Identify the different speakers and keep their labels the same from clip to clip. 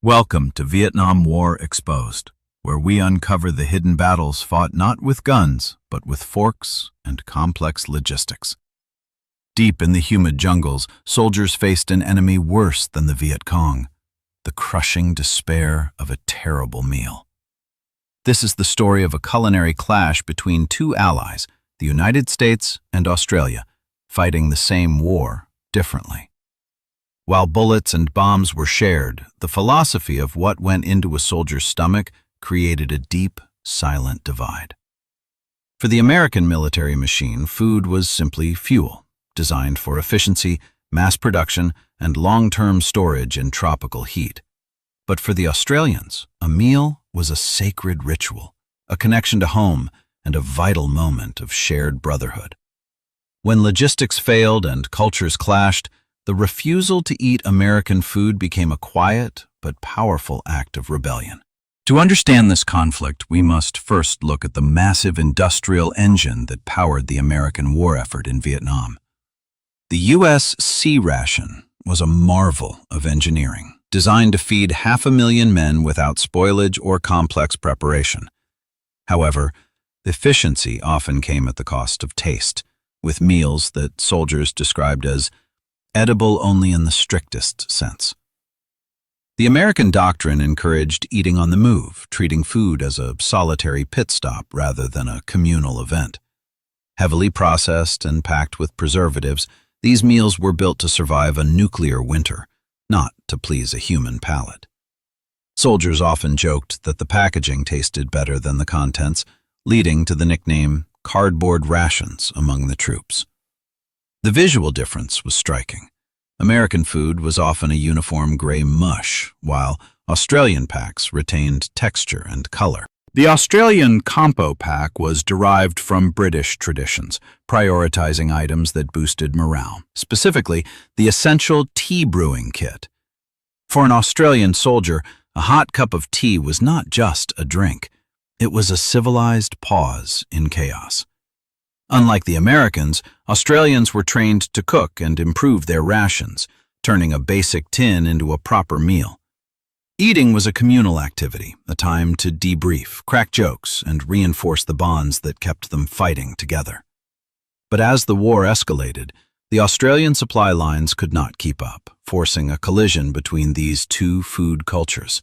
Speaker 1: Welcome to Vietnam War Exposed, where we uncover the hidden battles fought not with guns, but with forks and complex logistics. Deep in the humid jungles, soldiers faced an enemy worse than the Viet Cong, the crushing despair of a terrible meal. This is the story of a culinary clash between two allies, the United States and Australia, fighting the same war differently. While bullets and bombs were shared, the philosophy of what went into a soldier's stomach created a deep, silent divide. For the American military machine, food was simply fuel, designed for efficiency, mass production, and long-term storage in tropical heat. But for the Australians, a meal was a sacred ritual, a connection to home, and a vital moment of shared brotherhood. When logistics failed and cultures clashed, the refusal to eat American food became a quiet but powerful act of rebellion. To understand this conflict, we must first look at the massive industrial engine that powered the American war effort in Vietnam. The U.S. C-ration was a marvel of engineering, designed to feed 500,000 men without spoilage or complex preparation. However, efficiency often came at the cost of taste, with meals that soldiers described as edible only in the strictest sense. The American doctrine encouraged eating on the move, treating food as a solitary pit stop rather than a communal event. Heavily processed and packed with preservatives, these meals were built to survive a nuclear winter, not to please a human palate. Soldiers often joked that the packaging tasted better than the contents, leading to the nickname cardboard rations among the troops. The visual difference was striking. American food was often a uniform gray mush, while Australian packs retained texture and color. The Australian compo pack was derived from British traditions, prioritizing items that boosted morale, specifically the essential tea brewing kit. For an Australian soldier, a hot cup of tea was not just a drink. It was a civilized pause in chaos. Unlike the Americans, Australians were trained to cook and improve their rations, turning a basic tin into a proper meal. Eating was a communal activity, a time to debrief, crack jokes, and reinforce the bonds that kept them fighting together. But as the war escalated, the Australian supply lines could not keep up, forcing a collision between these two food cultures.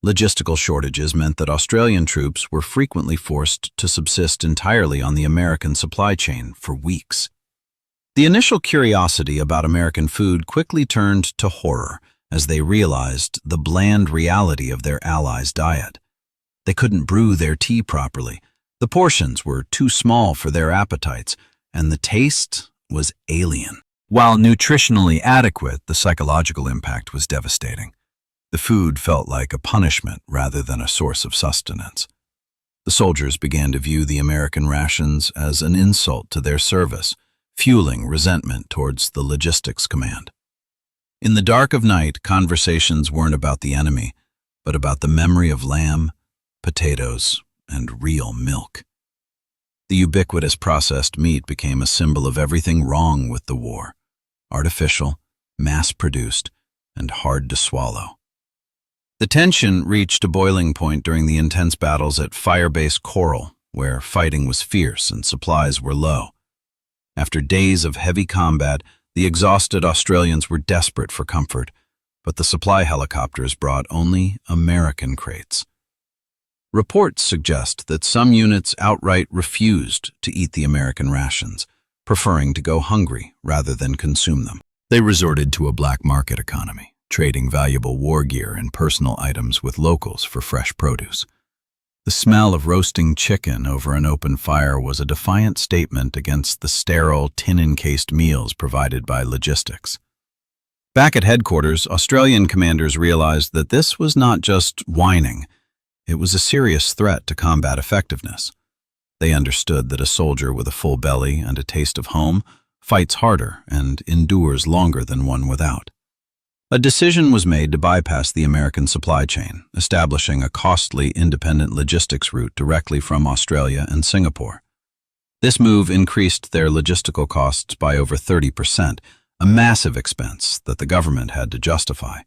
Speaker 1: Logistical shortages meant that Australian troops were frequently forced to subsist entirely on the American supply chain for weeks. The initial curiosity about American food quickly turned to horror as they realized the bland reality of their allies' diet. They couldn't brew their tea properly, the portions were too small for their appetites, and the taste was alien. While nutritionally adequate, the psychological impact was devastating. The food felt like a punishment rather than a source of sustenance. The soldiers began to view the American rations as an insult to their service, fueling resentment towards the logistics command. In the dark of night, conversations weren't about the enemy, but about the memory of lamb, potatoes, and real milk. The ubiquitous processed meat became a symbol of everything wrong with the war: artificial, mass-produced, and hard to swallow. The tension reached a boiling point during the intense battles at Firebase Coral, where fighting was fierce and supplies were low. After days of heavy combat, the exhausted Australians were desperate for comfort, but the supply helicopters brought only American crates. Reports suggest that some units outright refused to eat the American rations, preferring to go hungry rather than consume them. They resorted to a black market economy, trading valuable war gear and personal items with locals for fresh produce. The smell of roasting chicken over an open fire was a defiant statement against the sterile, tin-encased meals provided by logistics. Back at headquarters, Australian commanders realized that this was not just whining. It was a serious threat to combat effectiveness. They understood that a soldier with a full belly and a taste of home fights harder and endures longer than one without. A decision was made to bypass the American supply chain, establishing a costly independent logistics route directly from Australia and Singapore. This move increased their logistical costs by over 30%, a massive expense that the government had to justify.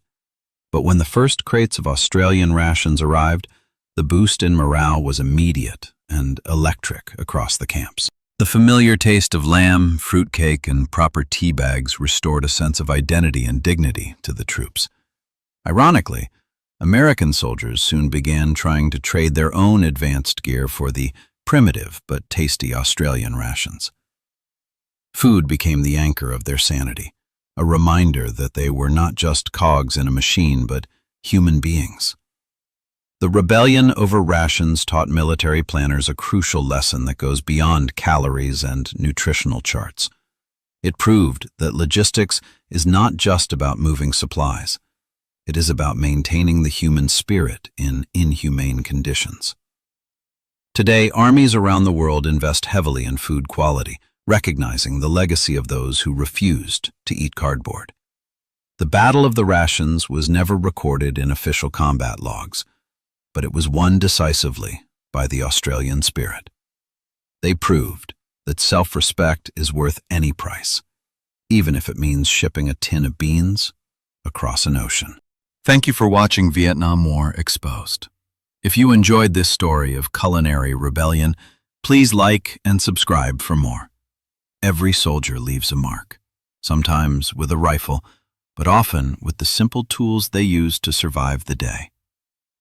Speaker 1: But when the first crates of Australian rations arrived, the boost in morale was immediate and electric across the camps. The familiar taste of lamb, fruitcake, and proper tea bags restored a sense of identity and dignity to the troops. Ironically, American soldiers soon began trying to trade their own advanced gear for the primitive but tasty Australian rations. Food became the anchor of their sanity, a reminder that they were not just cogs in a machine but human beings. The rebellion over rations taught military planners a crucial lesson that goes beyond calories and nutritional charts. It proved that logistics is not just about moving supplies. It is about maintaining the human spirit in inhumane conditions. Today, armies around the world invest heavily in food quality, recognizing the legacy of those who refused to eat cardboard. The Battle of the Rations was never recorded in official combat logs, but it was won decisively by the Australian spirit. They proved that self-respect is worth any price, even if it means shipping a tin of beans across an ocean. Thank you for watching Vietnam War Exposed. If you enjoyed this story of culinary rebellion, please like and subscribe for more. Every soldier leaves a mark, sometimes with a rifle, but often with the simple tools they used to survive the day.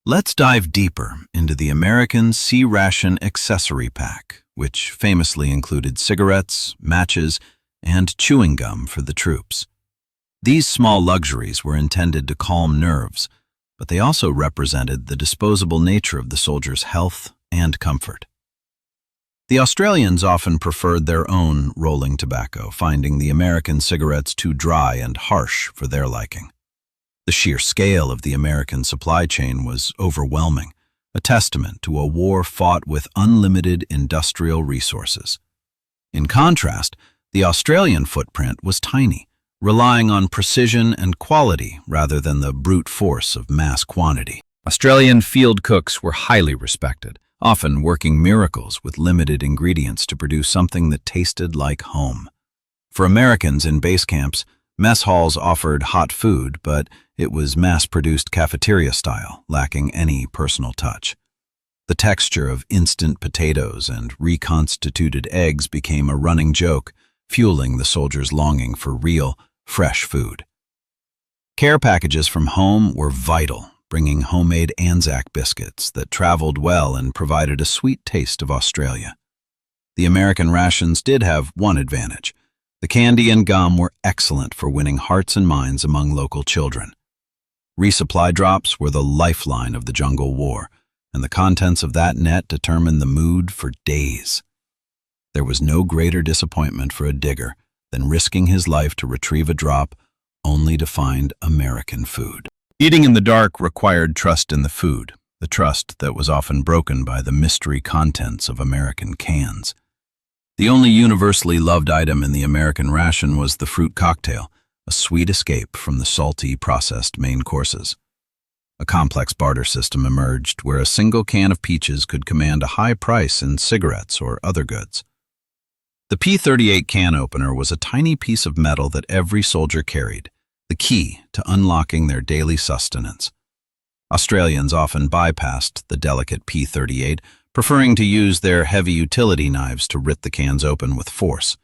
Speaker 1: Let's dive deeper into the American C-ration accessory pack, which famously included cigarettes, matches, and chewing gum for the troops. These small luxuries were intended to calm nerves, but they also represented the disposable nature of the soldiers' health and comfort. The Australians often preferred their own rolling tobacco, finding the American cigarettes too dry and harsh for their liking. The sheer scale of the American supply chain was overwhelming, a testament to a war fought with unlimited industrial resources. In contrast, the Australian footprint was tiny, relying on precision and quality rather than the brute force of mass quantity. Australian field cooks were highly respected, often working miracles with limited ingredients to produce something that tasted like home. For Americans in base camps, mess halls offered hot food, but it was mass-produced cafeteria style, lacking any personal touch. The texture of instant potatoes and reconstituted eggs became a running joke, fueling the soldiers' longing for real, fresh food. Care packages from home were vital, bringing homemade Anzac biscuits that traveled well and provided a sweet taste of Australia. The American rations did have one advantage. The candy and gum were excellent for winning hearts and minds among local children. Resupply drops were the lifeline of the jungle war, and the contents of that net determined the mood for days. There was no greater disappointment for a digger than risking his life to retrieve a drop only to find American food. Eating in the dark required trust in the food, the trust that was often broken by the mystery contents of American cans. The only universally loved item in the American ration was the fruit cocktail, a sweet escape from the salty, processed main courses. A complex barter system emerged where a single can of peaches could command a high price in cigarettes or other goods. The P-38 can opener was a tiny piece of metal that every soldier carried, the key to unlocking their daily sustenance. Australians often bypassed the delicate P-38, preferring to use their heavy utility knives to rip the cans open with force.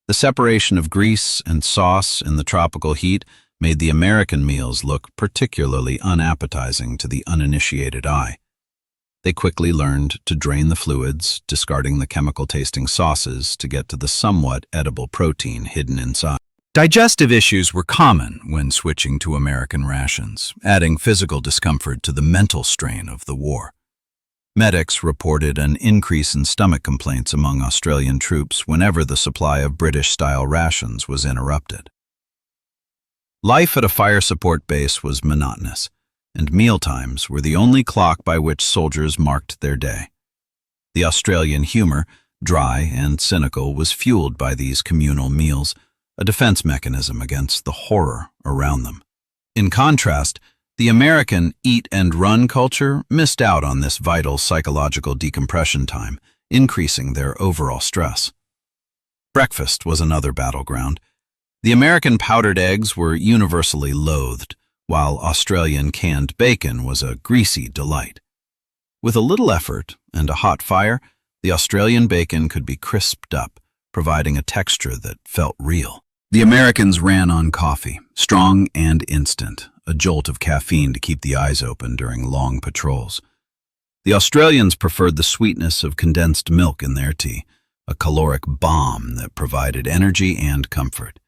Speaker 1: The separation of grease and sauce in the tropical heat made the American meals look particularly unappetizing to the uninitiated eye. They quickly learned to drain the fluids, discarding the chemical-tasting sauces to get to the somewhat edible protein hidden inside. Digestive issues were common when switching to American rations, adding physical discomfort to the mental strain of the war. Medics reported an increase in stomach complaints among Australian troops whenever the supply of British-style rations was interrupted. Life at a fire support base was monotonous, and mealtimes were the only clock by which soldiers marked their day. The Australian humor, dry and cynical, was fueled by these communal meals, a defense mechanism against the horror around them. In contrast, the American eat-and-run culture missed out on this vital psychological decompression time, increasing their overall stress. Breakfast was another battleground. The American powdered eggs were universally loathed, while Australian canned bacon was a greasy delight. With a little effort and a hot fire, the Australian bacon could be crisped up, providing a texture that felt real. The Americans ran on coffee, strong and instant, a jolt of caffeine to keep the eyes open during long patrols. The Australians preferred the sweetness of condensed milk in their tea, a caloric bomb that provided energy and comfort.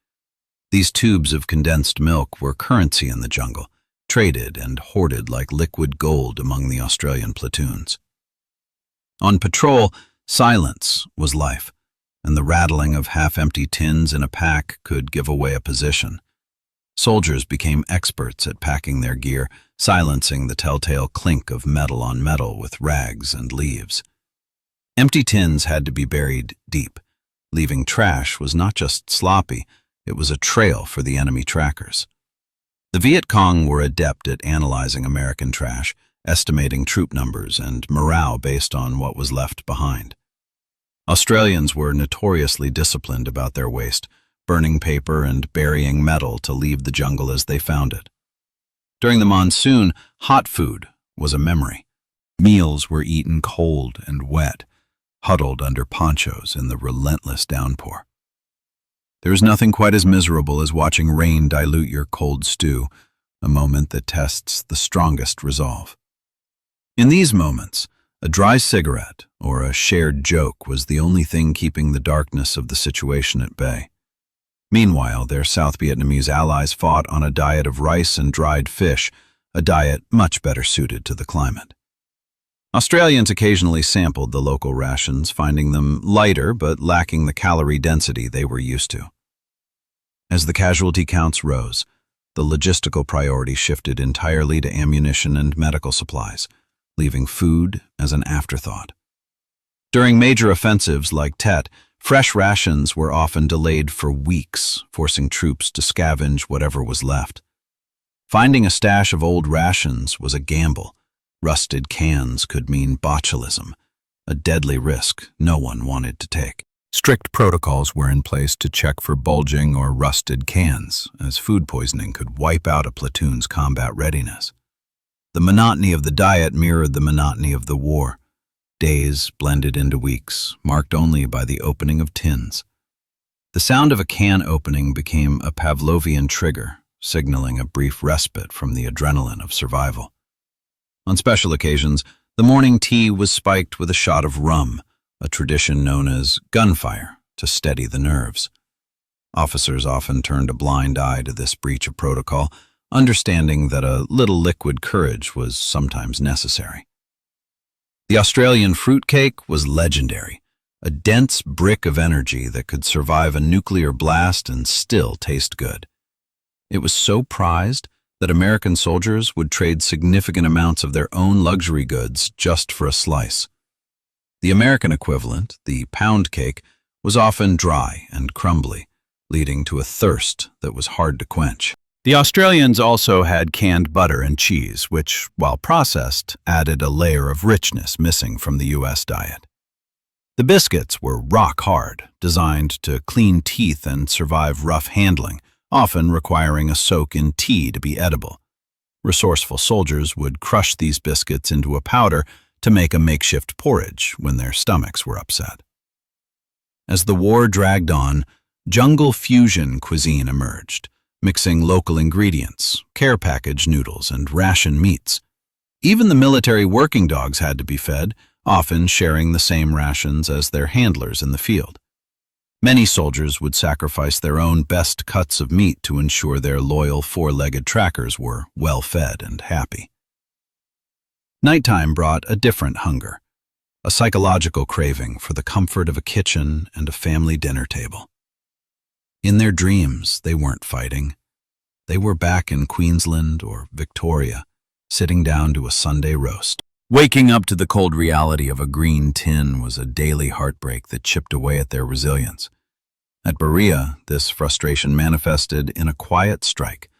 Speaker 1: These tubes of condensed milk were currency in the jungle, traded and hoarded like liquid gold among the Australian platoons. On patrol, silence was life, and the rattling of half-empty tins in a pack could give away a position. Soldiers became experts at packing their gear, silencing the telltale clink of metal on metal with rags and leaves. Empty tins had to be buried deep. Leaving trash was not just sloppy, it was a trail for the enemy trackers. The Viet Cong were adept at analyzing American trash, estimating troop numbers and morale based on what was left behind. Australians were notoriously disciplined about their waste, burning paper and burying metal to leave the jungle as they found it. During the monsoon, hot food was a memory. Meals were eaten cold and wet, huddled under ponchos in the relentless downpour. There is nothing quite as miserable as watching rain dilute your cold stew, a moment that tests the strongest resolve. In these moments, a dry cigarette or a shared joke was the only thing keeping the darkness of the situation at bay. Meanwhile, their South Vietnamese allies fought on a diet of rice and dried fish, a diet much better suited to the climate. Australians occasionally sampled the local rations, finding them lighter but lacking the calorie density they were used to. As the casualty counts rose, the logistical priority shifted entirely to ammunition and medical supplies, leaving food as an afterthought. During major offensives like Tet, fresh rations were often delayed for weeks, forcing troops to scavenge whatever was left. Finding a stash of old rations was a gamble. Rusted cans could mean botulism, a deadly risk no one wanted to take. Strict protocols were in place to check for bulging or rusted cans, as food poisoning could wipe out a platoon's combat readiness. The monotony of the diet mirrored the monotony of the war. Days blended into weeks, marked only by the opening of tins. The sound of a can opening became a Pavlovian trigger, signaling a brief respite from the adrenaline of survival. On special occasions, the morning tea was spiked with a shot of rum, a tradition known as gunfire, to steady the nerves. Officers often turned a blind eye to this breach of protocol, understanding that a little liquid courage was sometimes necessary. The Australian fruitcake was legendary, a dense brick of energy that could survive a nuclear blast and still taste good. It was so prized that American soldiers would trade significant amounts of their own luxury goods just for a slice. The American equivalent, the pound cake, was often dry and crumbly, leading to a thirst that was hard to quench. The Australians also had canned butter and cheese, which, while processed, added a layer of richness missing from the U.S. diet. The biscuits were rock hard, designed to clean teeth and survive rough handling, often requiring a soak in tea to be edible. Resourceful soldiers would crush these biscuits into a powder to make a makeshift porridge when their stomachs were upset. As the war dragged on, jungle fusion cuisine emerged, mixing local ingredients, care package noodles, and ration meats. Even the military working dogs had to be fed, often sharing the same rations as their handlers in the field. Many soldiers would sacrifice their own best cuts of meat to ensure their loyal four-legged trackers were well-fed and happy. Nighttime brought a different hunger, a psychological craving for the comfort of a kitchen and a family dinner table. In their dreams, they weren't fighting. They were back in Queensland or Victoria, sitting down to a Sunday roast. Waking up to the cold reality of a green tin was a daily heartbreak that chipped away at their resilience. At Berea, this frustration manifested in a quiet strike,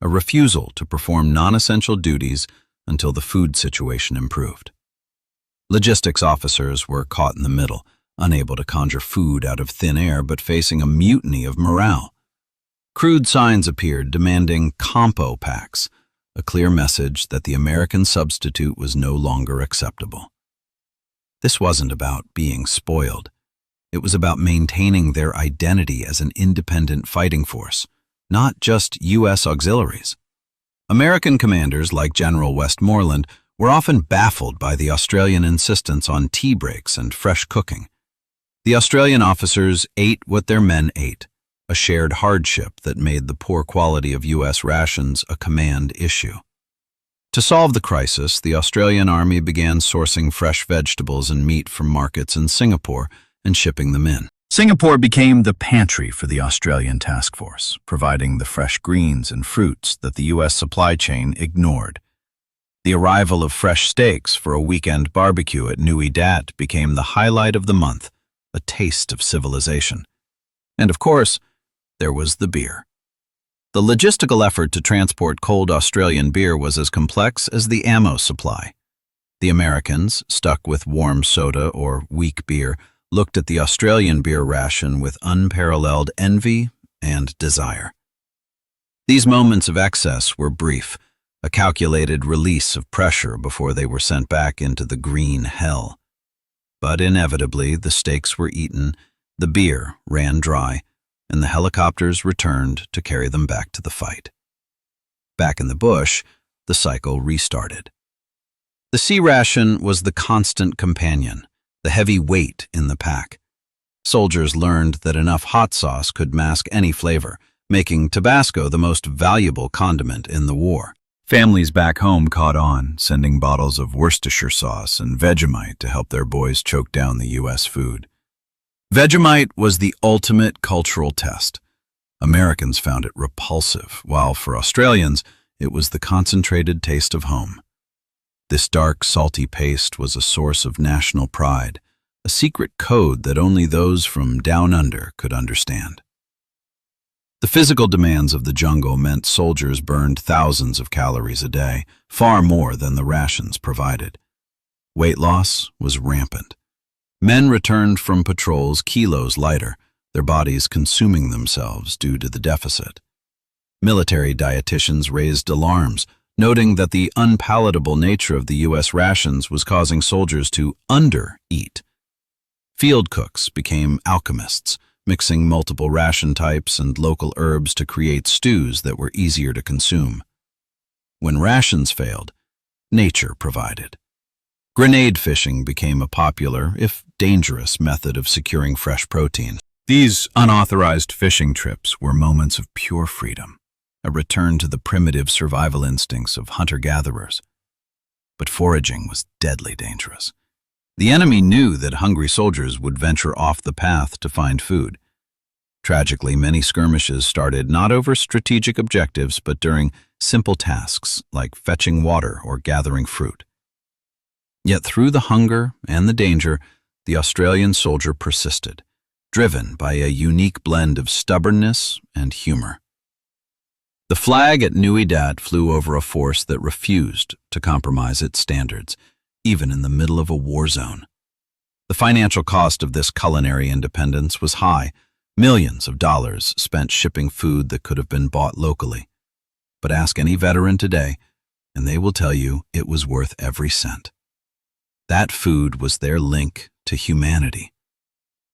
Speaker 1: a refusal to perform non-essential duties until the food situation improved. Logistics officers were caught in the middle, unable to conjure food out of thin air but facing a mutiny of morale. Crude signs appeared demanding compo packs, a clear message that the American substitute was no longer acceptable. This wasn't about being spoiled. It was about maintaining their identity as an independent fighting force, not just U.S. auxiliaries. American commanders like General Westmoreland were often baffled by the Australian insistence on tea breaks and fresh cooking. The Australian officers ate what their men ate, a shared hardship that made the poor quality of U.S. rations a command issue. To solve the crisis, the Australian Army began sourcing fresh vegetables and meat from markets in Singapore and shipping them in. Singapore became the pantry for the Australian task force, providing the fresh greens and fruits that the U.S. supply chain ignored. The arrival of fresh steaks for a weekend barbecue at Nui Dat became the highlight of the month, a taste of civilization. And of course, there was the beer. The logistical effort to transport cold Australian beer was as complex as the ammo supply. The Americans, stuck with warm soda or weak beer, looked at the Australian beer ration with unparalleled envy and desire. These moments of excess were brief, a calculated release of pressure before they were sent back into the green hell. But inevitably, the steaks were eaten, the beer ran dry, and the helicopters returned to carry them back to the fight. Back in the bush, the cycle restarted. The C-ration was the constant companion, the heavy weight in the pack. Soldiers learned that enough hot sauce could mask any flavor, making Tabasco the most valuable condiment in the war. Families back home caught on, sending bottles of Worcestershire sauce and Vegemite to help their boys choke down the U.S. food. Vegemite was the ultimate cultural test. Americans found it repulsive, while for Australians, it was the concentrated taste of home. This dark, salty paste was a source of national pride, a secret code that only those from down under could understand. The physical demands of the jungle meant soldiers burned thousands of calories a day, far more than the rations provided. Weight loss was rampant. Men returned from patrols kilos lighter, their bodies consuming themselves due to the deficit. Military dietitians raised alarms, noting that the unpalatable nature of the U.S. rations was causing soldiers to under-eat. Field cooks became alchemists, mixing multiple ration types and local herbs to create stews that were easier to consume. When rations failed, nature provided. Grenade fishing became a popular, if dangerous, method of securing fresh protein. These unauthorized fishing trips were moments of pure freedom, a return to the primitive survival instincts of hunter-gatherers. But foraging was deadly dangerous. The enemy knew that hungry soldiers would venture off the path to find food. Tragically, many skirmishes started not over strategic objectives, but during simple tasks like fetching water or gathering fruit. Yet through the hunger and the danger, the Australian soldier persisted, driven by a unique blend of stubbornness and humor. The flag at Nui Dat flew over a force that refused to compromise its standards, even in the middle of a war zone. The financial cost of this culinary independence was high, millions of dollars spent shipping food that could have been bought locally. But ask any veteran today, and they will tell you it was worth every cent. That food was their link to humanity.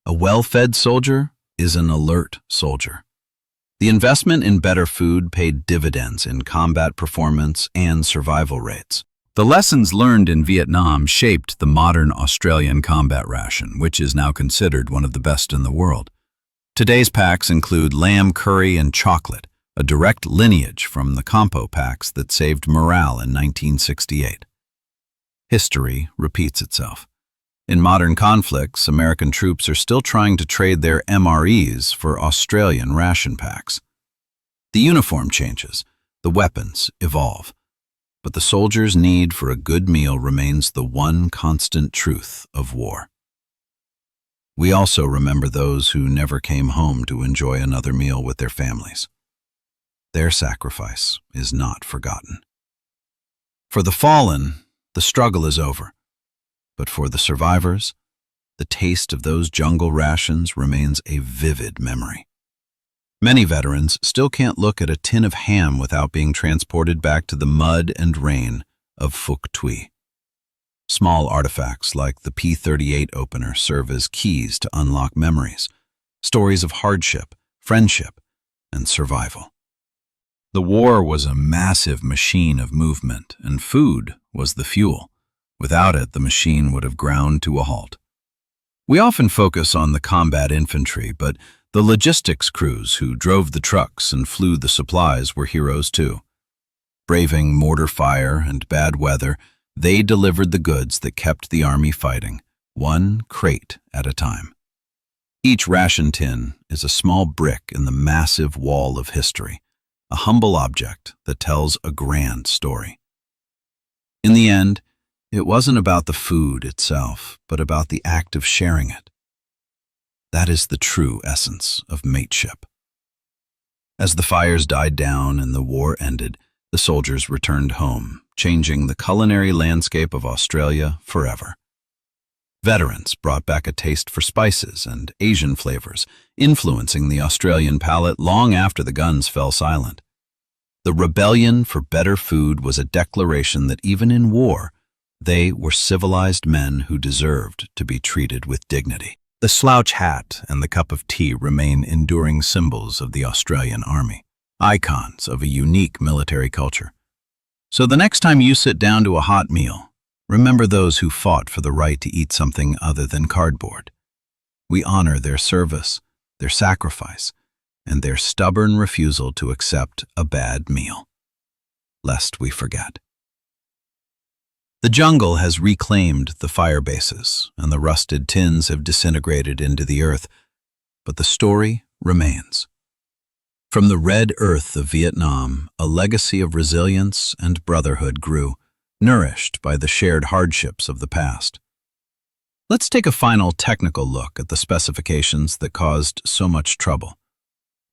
Speaker 1: A well-fed soldier is an alert soldier. The investment in better food paid dividends in combat performance and survival rates. The lessons learned in Vietnam shaped the modern Australian combat ration, which is now considered one of the best in the world. Today's packs include lamb curry and chocolate, a direct lineage from the compo packs that saved morale in 1968. History repeats itself. In modern conflicts, American troops are still trying to trade their MREs for Australian ration packs. The uniform changes, the weapons evolve, but the soldier's need for a good meal remains the one constant truth of war. We also remember those who never came home to enjoy another meal with their families. Their sacrifice is not forgotten. For the fallen, the struggle is over. But for the survivors, the taste of those jungle rations remains a vivid memory. Many veterans still can't look at a tin of ham without being transported back to the mud and rain of Phuc Tuy. Small artifacts like the P-38 opener serve as keys to unlock memories, stories of hardship, friendship, and survival. The war was a massive machine of movement, and food was the fuel. Without it, the machine would have ground to a halt. We often focus on the combat infantry, but the logistics crews who drove the trucks and flew the supplies were heroes too. Braving mortar fire and bad weather, they delivered the goods that kept the army fighting, one crate at a time. Each ration tin is a small brick in the massive wall of history, a humble object that tells a grand story. In the end, it wasn't about the food itself, but about the act of sharing it. That is the true essence of mateship. As the fires died down and the war ended, the soldiers returned home, changing the culinary landscape of Australia forever. Veterans brought back a taste for spices and Asian flavors, influencing the Australian palate long after the guns fell silent. The rebellion for better food was a declaration that even in war, they were civilized men who deserved to be treated with dignity. The slouch hat and the cup of tea remain enduring symbols of the Australian Army, icons of a unique military culture. So the next time you sit down to a hot meal, remember those who fought for the right to eat something other than cardboard. We honor their service, their sacrifice, and their stubborn refusal to accept a bad meal, lest we forget. The jungle has reclaimed the fire bases, and the rusted tins have disintegrated into the earth, but the story remains. From the red earth of Vietnam, a legacy of resilience and brotherhood grew, nourished by the shared hardships of the past. Let's take a final technical look at the specifications that caused so much trouble.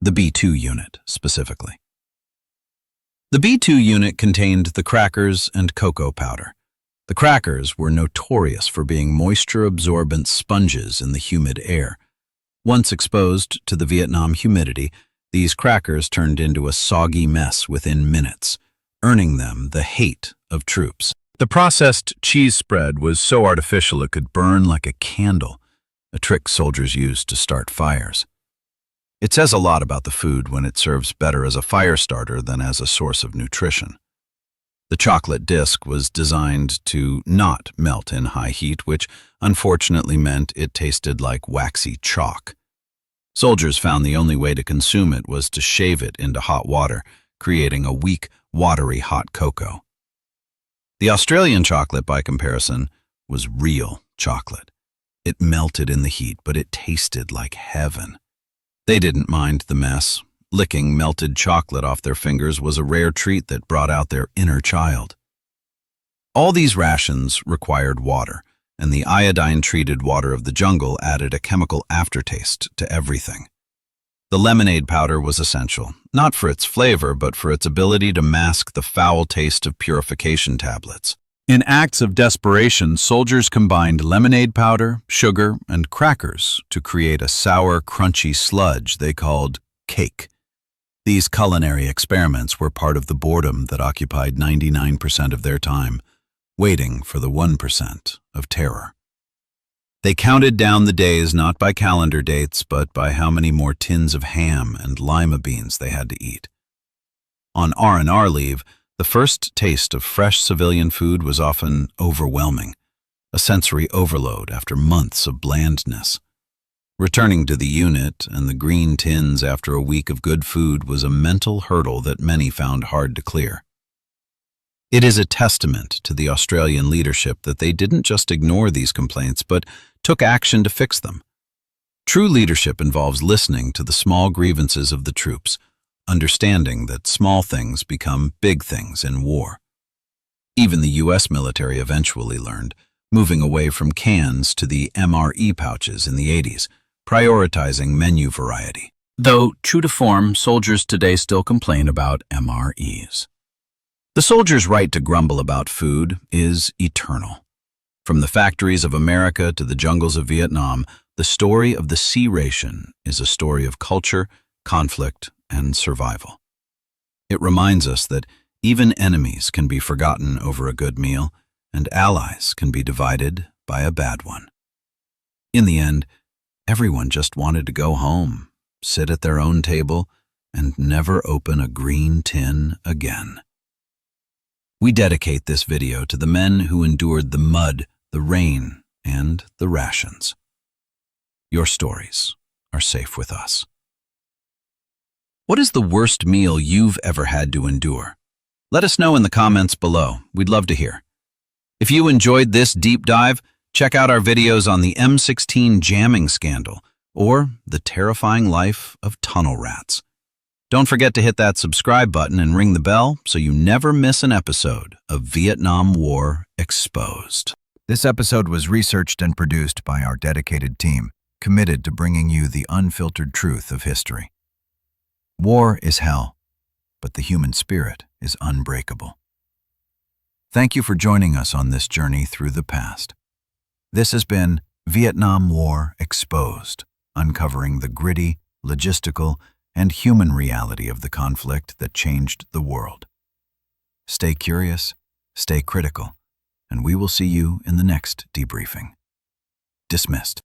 Speaker 1: The B-2 unit, specifically. The B-2 unit contained the crackers and cocoa powder. The crackers were notorious for being moisture-absorbent sponges in the humid air. Once exposed to the Vietnam humidity, these crackers turned into a soggy mess within minutes, earning them the hate of troops. The processed cheese spread was so artificial it could burn like a candle, a trick soldiers used to start fires. It says a lot about the food when it serves better as a fire starter than as a source of nutrition. The chocolate disc was designed to not melt in high heat, which unfortunately meant it tasted like waxy chalk. Soldiers found the only way to consume it was to shave it into hot water, creating a weak, watery hot cocoa. The Australian chocolate, by comparison, was real chocolate. It melted in the heat, but it tasted like heaven. They didn't mind the mess. Licking melted chocolate off their fingers was a rare treat that brought out their inner child. All these rations required water, and the iodine-treated water of the jungle added a chemical aftertaste to everything. The lemonade powder was essential, not for its flavor, but for its ability to mask the foul taste of purification tablets. In acts of desperation, soldiers combined lemonade powder, sugar, and crackers to create a sour, crunchy sludge they called cake. These culinary experiments were part of the boredom that occupied 99% of their time, waiting for the 1% of terror. They counted down the days not by calendar dates, but by how many more tins of ham and lima beans they had to eat. On R&R leave, the first taste of fresh civilian food was often overwhelming, a sensory overload after months of blandness. Returning to the unit and the green tins after a week of good food was a mental hurdle that many found hard to clear. It is a testament to the Australian leadership that they didn't just ignore these complaints, but took action to fix them. True leadership involves listening to the small grievances of the troops, understanding that small things become big things in war. Even the U.S. military eventually learned, moving away from cans to the MRE pouches in the 80s, prioritizing menu variety. Though, true to form, soldiers today still complain about MREs. The soldier's right to grumble about food is eternal. From the factories of America to the jungles of Vietnam, the story of the C-ration is a story of culture, conflict, and survival. It reminds us that even enemies can be forgotten over a good meal, and allies can be divided by a bad one. In the end, everyone just wanted to go home, sit at their own table, and never open a green tin again. We dedicate this video to the men who endured the mud, the rain, and the rations. Your stories are safe with us. What is the worst meal you've ever had to endure? Let us know in the comments below. We'd love to hear. If you enjoyed this deep dive, check out our videos on the M16 jamming scandal or the terrifying life of tunnel rats. Don't forget to hit that subscribe button and ring the bell so you never miss an episode of Vietnam War Exposed. This episode was researched and produced by our dedicated team, committed to bringing you the unfiltered truth of history. War is hell, but the human spirit is unbreakable. Thank you for joining us on this journey through the past. This has been Vietnam War Exposed, uncovering the gritty, logistical, and human reality of the conflict that changed the world. Stay curious, stay critical, and we will see you in the next debriefing. Dismissed.